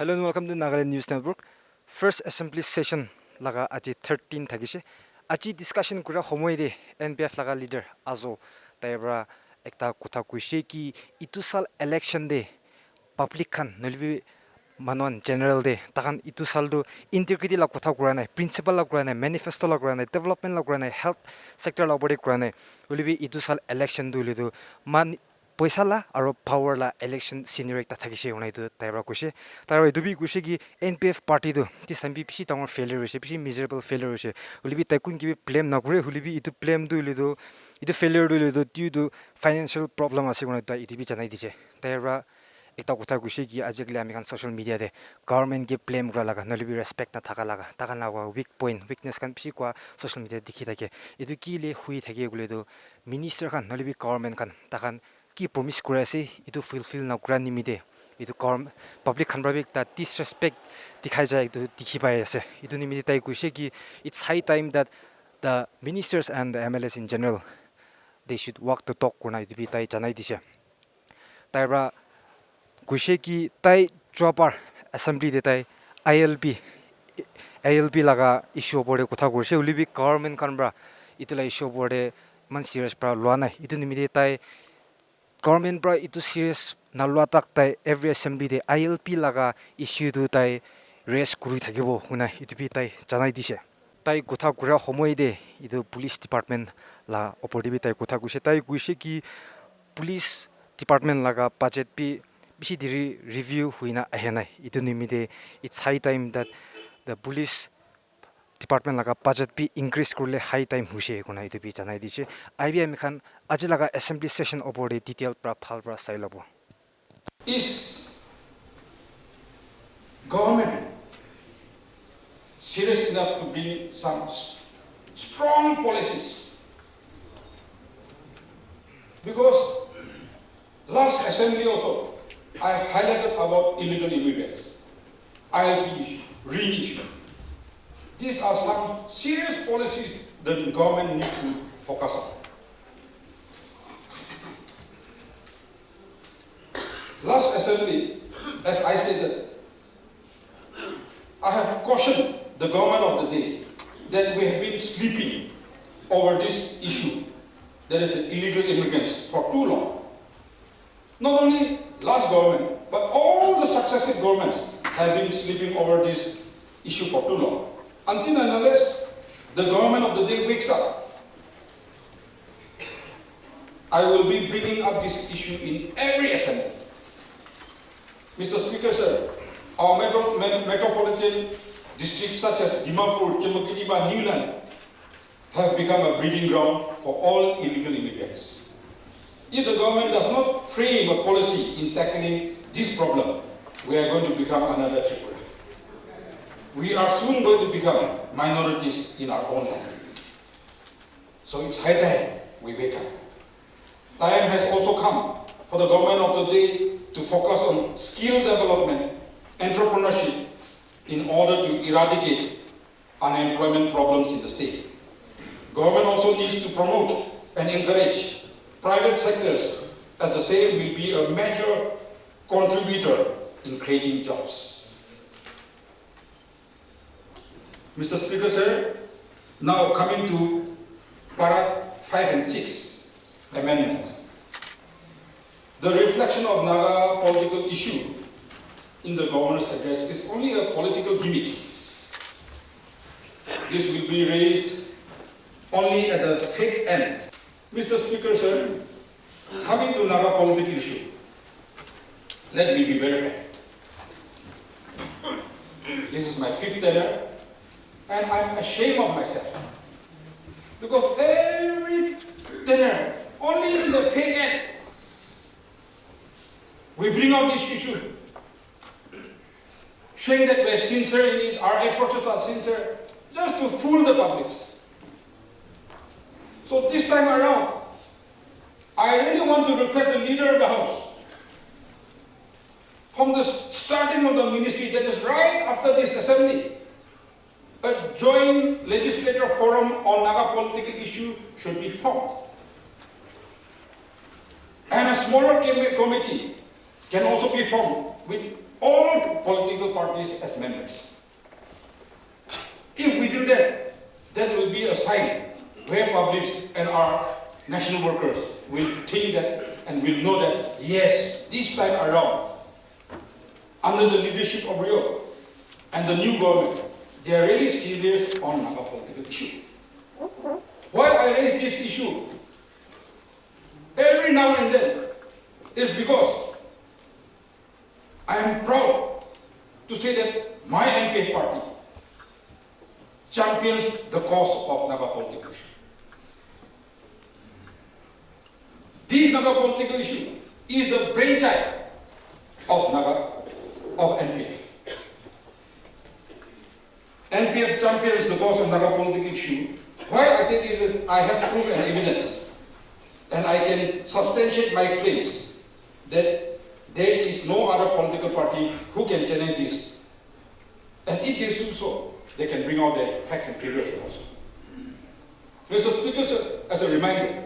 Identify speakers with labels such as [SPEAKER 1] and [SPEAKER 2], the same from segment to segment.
[SPEAKER 1] Hello and welcome to Nagaland News Network. First Assembly Session laga aji 13 thagishe. Aji discussion kura homoi de NPF laga leader azo taibra ekta kotha kuishe ki itu sal election de public khan nolbi manon general de takan itu sal do integrity la kotha kura nai, principle la kura nai, manifesto la kura nai, development la kura nai, health sector la body kura nai. Nolbi itu sal election do lido man poisa la aro power la election scenario ekta thakise unai tu taibra kushe tarwa dubi kushe ki NPF party do ti sambi pishi tangor failure hoise pishi miserable failure hoise ulibi taikun ki blame na kure ulibi itu blame du lido itu failure du lido due to financial problem ase unai ta itibi janai dise taibra ekta kotha kushe ki ajekle ami kan social media de government ke blame kura laga nolibi respect na thaka laga takan laga weak point weakness kan pishi kwa social media dikhi thake itu ki le hui thake gule do minister kan nolibi government kan takan ki promise kura ase itu fulfill na kura nimide itu public khanbra ta disrespect dikhai jai itu dikhi pai ase itu nimide tai kuise ki it's high time that the ministers and the MLAs in general they should walk the talk kuna itu bi tai janai dise taibra kuise ki tai dropper assembly de tai ILP laga issue bore kotha kurse ulibi government khanbra itu la issue bore man serious pra lwana itu nimide tai government bra itu serious nalwa tak tai every assembly de ILP laga issue du tai raise kuri thakibo huna itu bi tai janai dise tai kotha kura homoi de itu police department la opor bi tai kotha kuse tai kuise ki police department laga budget bi bishi diri review huina ahenai itu nimide it's high time that the police department laga budget bi increase kurle high time huse kuna itu bi janai dise IBM khan aji laga assembly session opor de detail pra phal pra sai labo
[SPEAKER 2] is government serious enough to bring some strong policies, because last assembly also I have highlighted about illegal immigrants, ILP issue, REIN issue. These are some serious policies that the government needs to focus on. Last assembly, as I stated, I have cautioned the government of the day that we have been sleeping over this issue, that is the illegal immigrants, for too long. Not only last government, but all the successive governments have been sleeping over this issue for too long. Until and unless the government of the day wakes up, I will be bringing up this issue in every assembly. Mr. Speaker, sir, our metropolitan districts such as Dimapur, Chemokiniba, Nienu have become a breeding ground for all illegal immigrants. If the government does not frame a policy in tackling this problem, we are going to become another Tripura. We are soon going to become minorities in our own land. So it's high time we wake up. Time has also come for the government of the day to focus on skill development, entrepreneurship, in order to eradicate unemployment problems in the state. Government also needs to promote and encourage private sectors, as the same will be a major contributor in creating jobs. Mr. Speaker, sir, now coming to Para 5 and 6 amendments. The reflection of Naga political issue in the governor's address is only a political gimmick. This will be raised only at the fake end. Mr. Speaker, sir, coming to Naga political issue, let me be very fair. This is my 5th tenure, and I'm ashamed of myself. Because every tenure, only in the fake end, we bring out this issue, showing that we're sincere in it, our approaches are sincere, just to fool the public. So this time around, I really want to request the leader of the House, from the starting of the ministry, that is right after this assembly, a joint legislative forum on Naga political issue should be formed. And a smaller committee can also be formed with all political parties as members. If we do that, that will be a sign where publics and our national workers will think that and will know that, yes, this time around, under the leadership of Rio and the new government, they are really serious on Naga political issue. Why I raise this issue every now and then is because I am proud to say that my NPF party champions the cause of Naga political issue. This Naga political issue is the brainchild of NPF. NPF champions the cause of Naga political issue. Why I say this is I have proof and evidence, and I can substantiate my claims that there is no other political party who can challenge this. And if they do so, they can bring out their facts and figures also. Mr. Speaker, sir, as a reminder,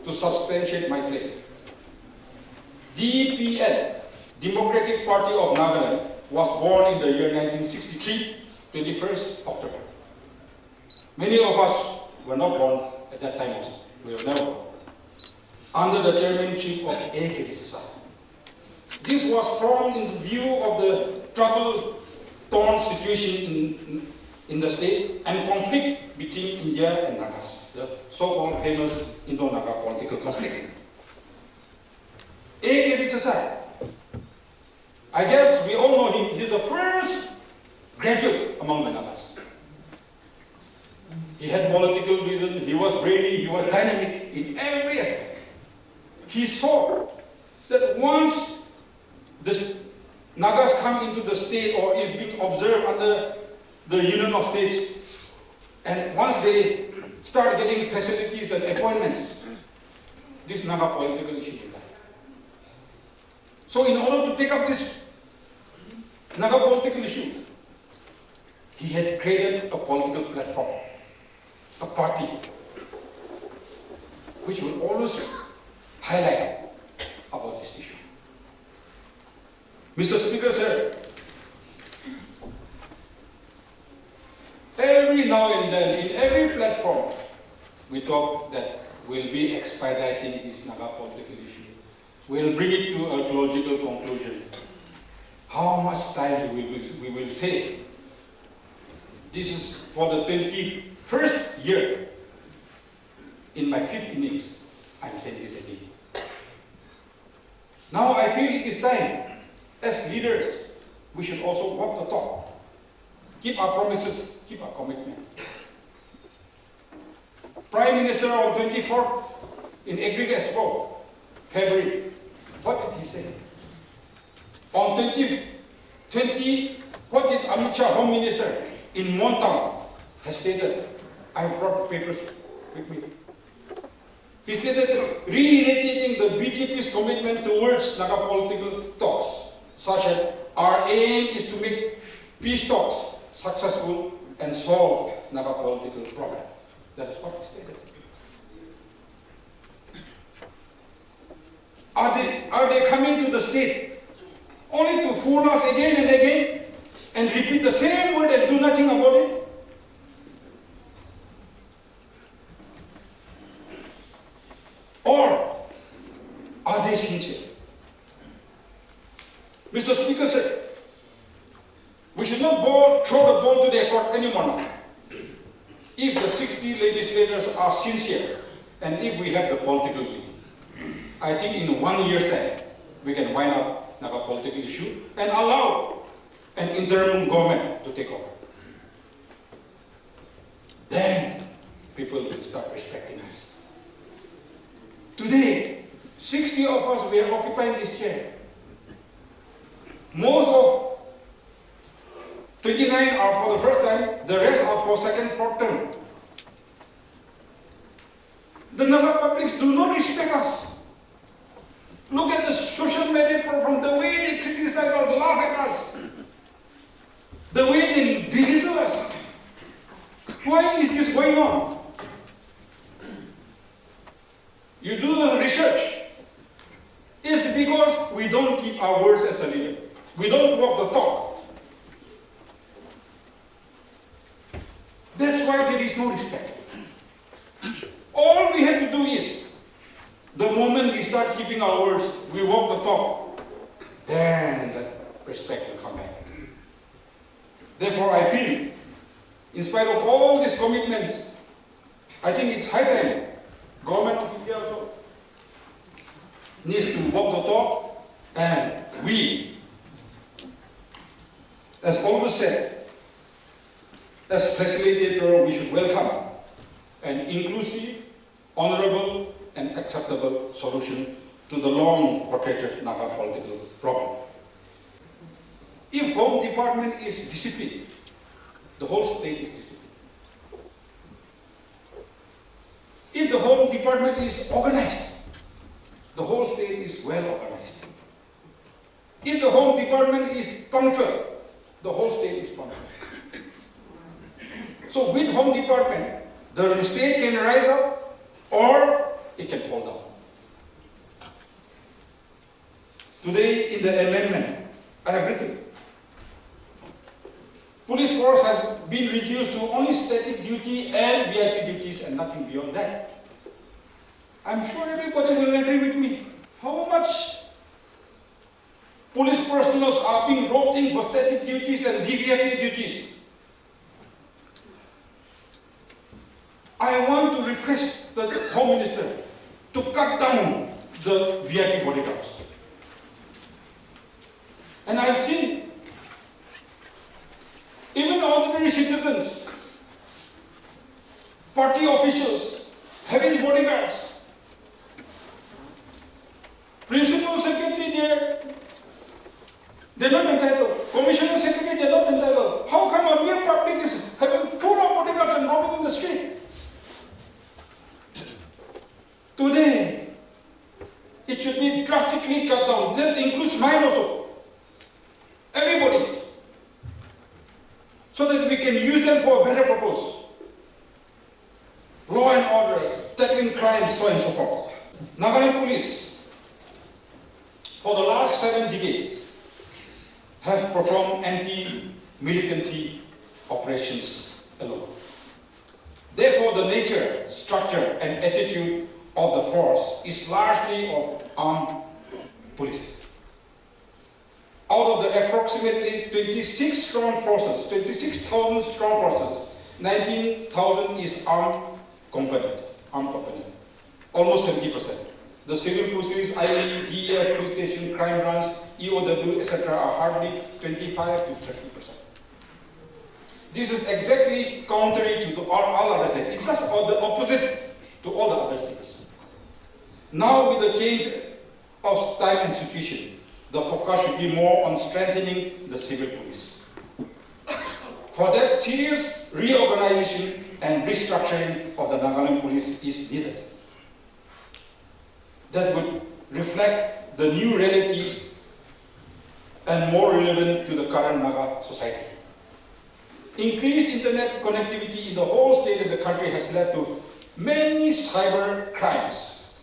[SPEAKER 2] to substantiate my claim, DPN, Democratic Party of Nagaland, was born in the year 1963, 21st October. Many of us were not born at that time also. We were never born. Under the chairmanship of A.K. Sisa. This was formed in view of the trouble-torn situation in the state and conflict between India and Nagas, the so-called famous Indo-Naga political conflict. A.K. Sisa, I guess we all know him. He's the first graduate among the Nagas. He had political vision, he was brainy, he was dynamic in every aspect. He saw that once the Nagas come into the state or is being observed under the Union of States, and once they start getting facilities and appointments, this Naga political issue will die. So in order to take up this Naga political issue, he had created a political platform, a party, which will always highlight about this issue. Mr. Speaker, sir, every now and then, in every platform, we talk that we'll be expediting this Naga political issue. We'll bring it to a logical conclusion. How much time we will save? This is for the 21st year. In my 5th innings, I'm saying this again. Now I feel it is time, as leaders, we should also walk the talk. Keep our promises, keep our commitment. Prime Minister on 24th in Aggregate Expo, February, what did he say? On 20, what did Amit Shah, Home Minister, in Montang, has stated? I brought papers with me. He stated reiterating the BJP's commitment towards Naga political talks, such as our aim is to make peace talks successful and solve Naga political problem. That is what he stated. Are they coming to the state only to fool us again and again and repeat the same word and do nothing about it? Or are they sincere? Mr. Speaker said, we should not throw the ball to their court anymore now. If the 60 legislators are sincere and if we have the political will, I think in 1 year's time, we can wind up Naga political issue and allow an interim government to take over. Then people will start respecting us. Today, 60 of us, we are occupying this chair. Most of 29 are for the first time, the rest are for second, fourth term. The Naga publics do not respect us. Look at the social media platform, the way they criticize us, laugh at us, the way they belittle us. Why is this going on? You do the research. It's because we don't keep our words as a leader. We don't walk the talk. That's why there is no respect. All we have to do is, the moment we start keeping our words, we walk the talk, then the respect will come back. Therefore, I feel, in spite of all these commitments, I think it's high time government of India also needs to walk the talk, and we, as always said, as facilitator, we should welcome an inclusive, honorable, and acceptable solution to the long-protracted Naga political problem. If Home Department is disciplined, the whole state is disciplined. If the Home Department is organized, the whole state is well organized. If the Home Department is punctual, the whole state is punctual. So with Home Department, the state can rise up or it can fall down. Today in the amendment, I have written, police force has been reduced to only static duty and VIP duties and nothing beyond that. I'm sure everybody will agree with me. How much police personnel are being roped in for static duties and VIP duties? I want to request the Home Minister to cut down the VIP bodyguards. And I've seen even ordinary citizens, party officials, having bodyguards. Principal secretary they're not entitled. Commissioner secretary, they're not entitled. How come a mere public is having full of bodyguards and roaming in the street? Today, it should be drastically cut down. That includes mine also. Everybody's. So that we can use them for a better purpose. Law and order, tackling crimes, so on and so forth. Nagaland police, for the last 7 decades, have performed anti-militancy operations alone. Therefore, the nature, structure, and attitude of the force is largely of armed police. Out of the approximately 26 strong forces, 26,000 strong forces, 19,000 is armed component, almost 70%. The civil police, IE, DEF, police station, crime branch, EOW, etc. are hardly 25 to 30%. This is exactly contrary to all other states. It's just the opposite to all the other states. Now with the change of time and situation, the focus should be more on strengthening the civil police. For that, serious reorganization and restructuring of the Nagaland police is needed. That would reflect the new realities and more relevant to the current Naga society. Increased internet connectivity in the whole state of the country has led to many cyber crimes,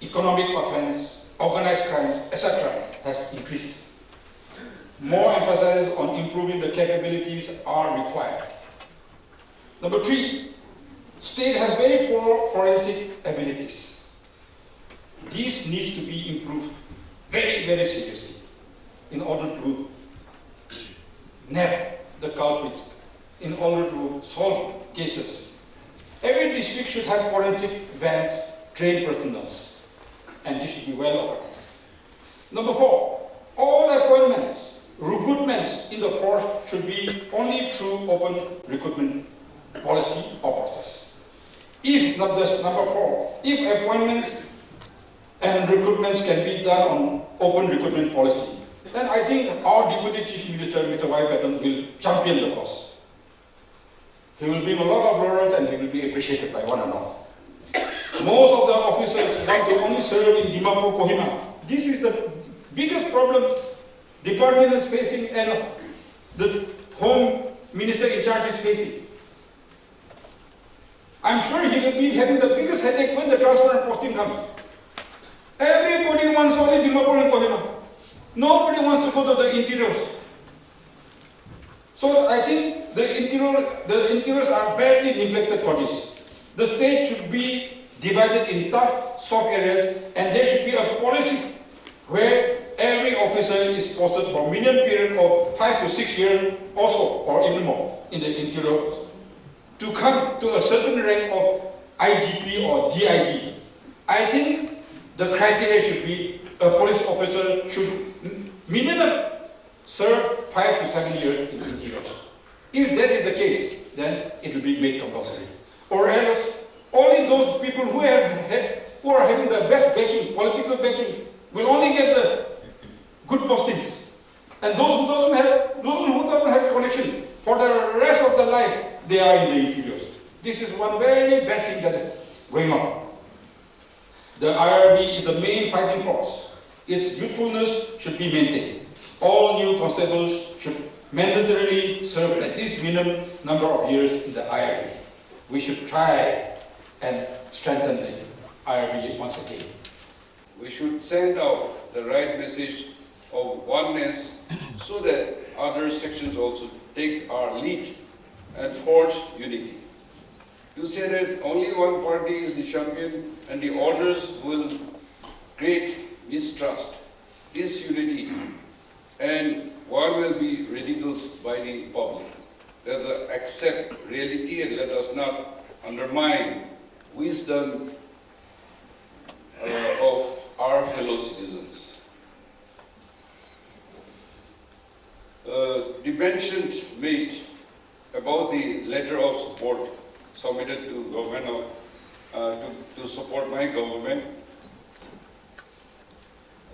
[SPEAKER 2] economic offense, organized crimes, etc. has increased. More emphasis on improving the capabilities are required. Number 3, state has very poor forensic abilities. This needs to be improved very, very seriously in order to nab the culprits, in order to solve cases. Every district should have forensic vans, trained personnel, and this should be well organized. Number 4, all appointments, recruitments in the force should be only through open recruitment policy or process. If, number 4, if appointments and recruitments can be done on open recruitment policy, then I think our Deputy Chief Minister, Mr. Y. Patton, will champion the cause. He will bring a lot of laurels and he will be appreciated by one and all. Most of the officers want to only serve in Dimapur, Kohima. This is the biggest problem department is facing and the Home Minister in charge is facing. I'm sure he will be having the biggest headache when the transfer and posting comes. Everybody wants only Dimapur and Kohima. Nobody wants to go to the interiors. So I think the interiors are badly neglected for this. The state should be divided in tough, soft areas, and there should be a policy where every officer is posted for a minimum period of 5 to 6 years also, or even more, in the interior, to come to a certain rank of IGP or DIG. I think the criteria should be a police officer should minimum serve 5 to 7 years in interiors. If that is the case, then it will be made compulsory. Or else, only those people who are having the best backing, political backing, will only get the good postings. And those who don't have connection, for the rest of their life, they are in the interiors. This is one very bad thing that is going on. The IRB is the main fighting force. Its youthfulness should be maintained. All new constables should mandatorily serve at least minimum number of years in the IRB. We should try and strengthen the IRB once again.
[SPEAKER 3] We should send out the right message of oneness so that other sections also take our lead and forge unity. To say that only one party is the champion and the others will create mistrust, disunity, and one will be ridiculed by the public. Let us accept reality and let us not undermine wisdom of our fellow citizens. The mention made about the letter of support submitted to government to support my government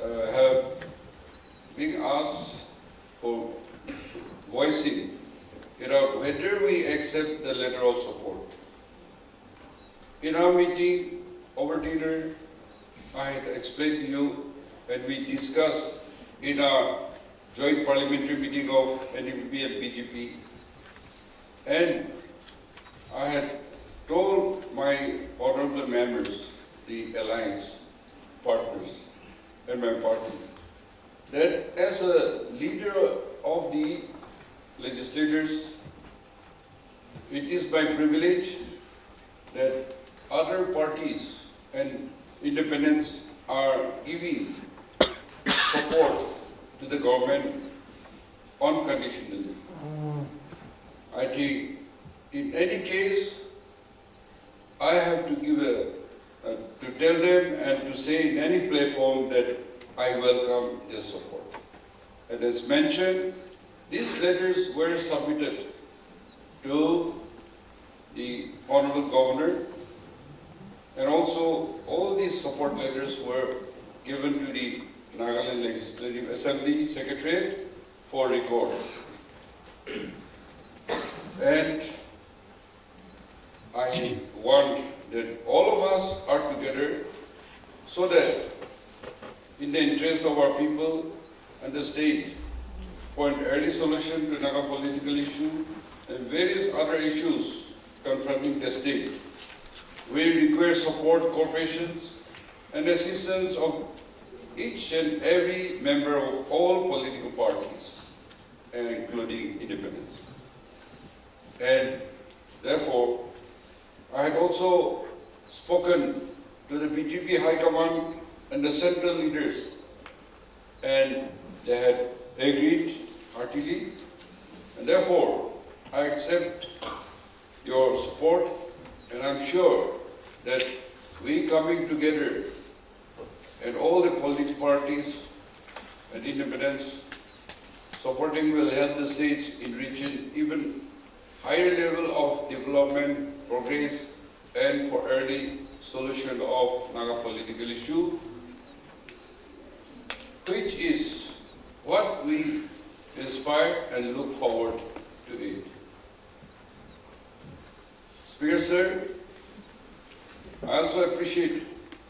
[SPEAKER 3] have been asked for voicing whether we accept the letter of support. In our meeting over dinner, I had explained to you when we discussed in our joint parliamentary meeting of NDP and BJP, and I had told my honorable members, the alliance partners and my party, that as a leader of the legislators, it is my privilege that other parties and independents are giving support to the government unconditionally. I think in any case, I have to give to tell them and to say in any platform that I welcome their support. And as mentioned, these letters were submitted to the Honorable Governor, and also all these support letters were given to the Nagaland Legislative Assembly Secretariat for record. And I want that all of us are together so that in the interest of our people and the state for an early solution to Naga political issue and various other issues confronting the state, we require support, cooperations, and assistance of each and every member of all political parties, including independents. And therefore, I had also spoken to the BJP High Command and the central leaders, and they had agreed heartily, and therefore I accept your support, and I'm sure that we coming together and all the political parties and independents supporting will help the state in reaching even higher level of development, progress, and for early solution of Naga political issue, which is what we aspire and look forward to it. Speaker Sir, I also appreciate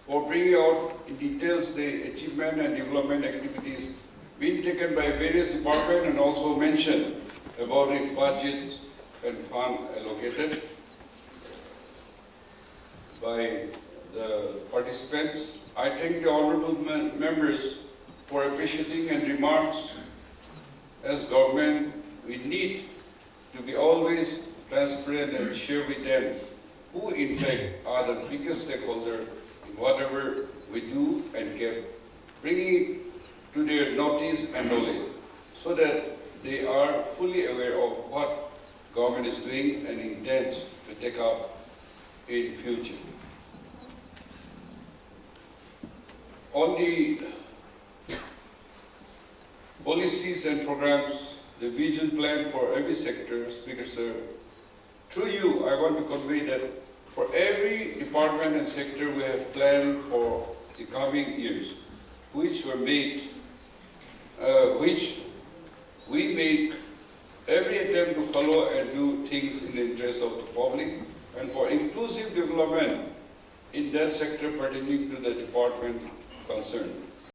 [SPEAKER 3] for bringing out in details the achievement and development activities being taken by various departments and also mentioned about the budgets and fund allocated by the participants. I thank the honorable members for appreciating and remarks. As government, we need to be always transparent and share with them who in fact are the biggest stakeholder in whatever we do and keep bringing to their notice and knowledge so that they are fully aware of what government is doing and intends to take up in future. On the policies and programs, the vision plan for every sector, Speaker Sir, through you, I want to convey that for every department and sector we have planned for the coming years, which were made, which we make every attempt to follow and do things in the interest of the public and for inclusive development in that sector pertaining to the department concerned.